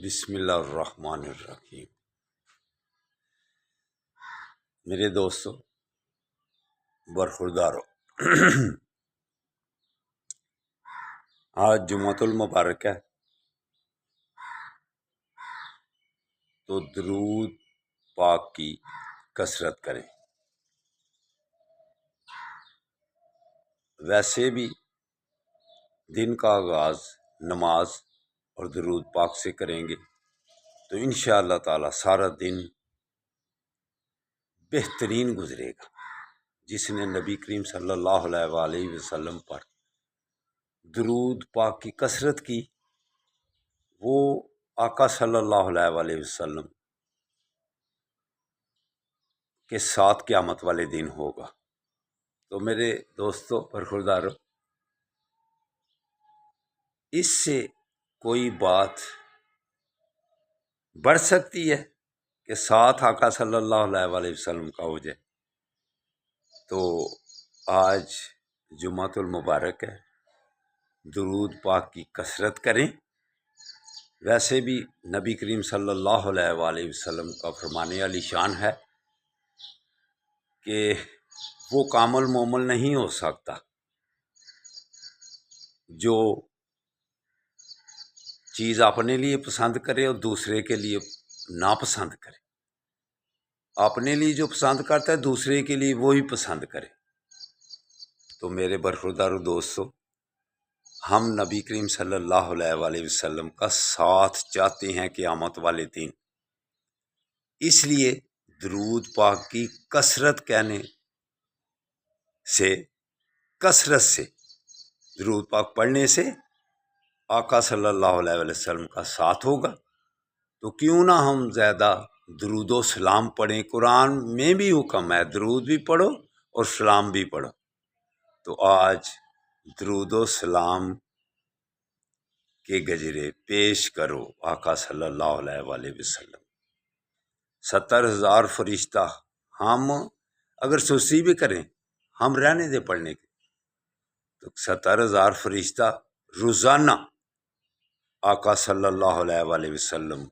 بسم اللہ الرحمن الرحیم۔ میرے دوستو برخوردارو، آج جمعۃ المبارک ہے، تو درود پاک کی کثرت کریں۔ ویسے بھی دن کا آغاز نماز اور درود پاک سے کریں گے تو انشاءاللہ تعالی سارا دن بہترین گزرے گا۔ جس نے نبی کریم صلی اللہ علیہ وآلہ وسلم پر درود پاک کی کثرت کی، وہ آقا صلی اللہ علیہ وآلہ وسلم کے ساتھ قیامت والے دن ہوگا۔ تو میرے دوستو برخوردارو، اس سے کوئی بات بڑھ سکتی ہے کہ ساتھ آقا صلی اللہ علیہ وآلہ وسلم کا ہو جائے؟ تو آج جمعۃ المبارک ہے، درود پاک کی کثرت کریں۔ ویسے بھی نبی کریم صلی اللہ علیہ وآلہ وسلم کا فرمان علی شان ہے کہ وہ کامل مومن نہیں ہو سکتا جو چیز اپنے لیے پسند کرے اور دوسرے کے لیے ناپسند کرے۔ اپنے لیے جو پسند کرتا ہے دوسرے کے لیے وہی پسند کرے۔ تو میرے برخوردارو دوستو، ہم نبی کریم صلی اللہ علیہ وآلہ وسلم کا ساتھ چاہتے ہیں قیامت والے دن، اس لیے درود پاک کی کثرت کہنے سے، کثرت سے درود پاک پڑھنے سے آقا صلی اللہ علیہ وسلم کا ساتھ ہوگا۔ تو کیوں نہ ہم زیادہ درود و سلام پڑھیں۔ قرآن میں بھی حکم ہے درود بھی پڑھو اور سلام بھی پڑھو۔ تو آج درود و سلام کے گجرے پیش کرو آقا صلی اللہ علیہ وآلہ وسلم۔ 70,000 فرشتہ ہم اگر سستی بھی کریں، ہم رہنے دے پڑھنے کے، تو 70,000 فرشتہ روزانہ آقا صلی اللہ علیہ وآلہ وسلم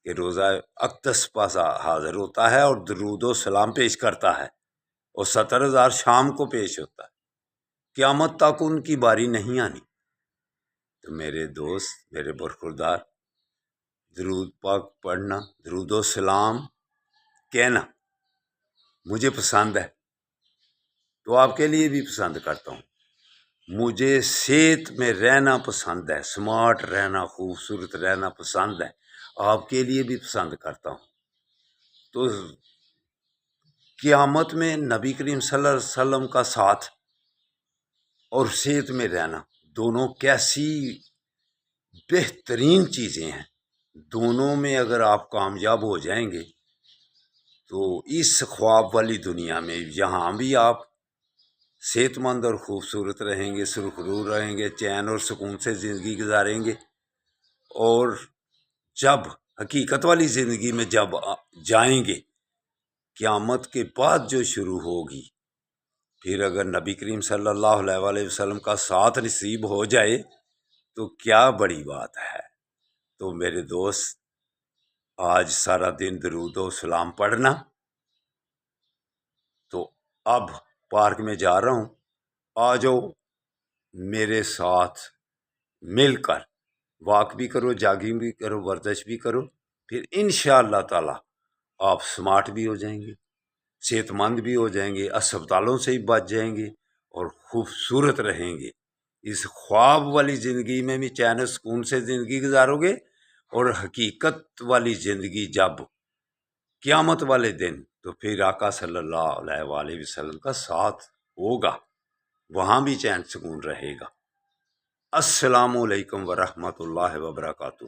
کہ روزہ اقدس پاس حاضر ہوتا ہے اور درود و سلام پیش کرتا ہے، اور 70,000 شام کو پیش ہوتا ہے۔ قیامت تک ان کی باری نہیں آنی۔ تو میرے دوست، میرے برخوردار، درود پاک پڑھنا، درود و سلام کہنا مجھے پسند ہے، تو آپ کے لیے بھی پسند کرتا ہوں۔ مجھے صحت میں رہنا پسند ہے، سمارٹ رہنا، خوبصورت رہنا پسند ہے، آپ کے لیے بھی پسند کرتا ہوں۔ تو قیامت میں نبی کریم صلی اللہ علیہ وسلم کا ساتھ اور صحت میں رہنا دونوں کیسی بہترین چیزیں ہیں۔ دونوں میں اگر آپ کامیاب ہو جائیں گے تو اس خواب والی دنیا میں یہاں بھی آپ صحت مند اور خوبصورت رہیں گے، سرخرو رہیں گے، چین اور سکون سے زندگی گزاریں گے، اور جب حقیقت والی زندگی میں جب جائیں گے، قیامت کے بعد جو شروع ہوگی، پھر اگر نبی کریم صلی اللہ علیہ وآلہ وسلم کا ساتھ نصیب ہو جائے تو کیا بڑی بات ہے۔ تو میرے دوست، آج سارا دن درود و سلام پڑھنا۔ تو اب پارک میں جا رہا ہوں، آ جاؤ میرے ساتھ مل کر واک بھی کرو، جاگنگ بھی کرو، ورزش بھی کرو، پھر انشاءاللہ تعالی آپ سمارٹ بھی ہو جائیں گے، صحت مند بھی ہو جائیں گے، اسپتالوں سے ہی بچ جائیں گے اور خوبصورت رہیں گے۔ اس خواب والی زندگی میں بھی چین و سکون سے زندگی گزارو گے، اور حقیقت والی زندگی جب قیامت والے دن، تو پھر آقا صلی اللہ علیہ وآلہ وسلم کا ساتھ ہوگا، وہاں بھی چین سکون رہے گا۔ السلام علیکم ورحمۃ اللہ وبرکاتہ۔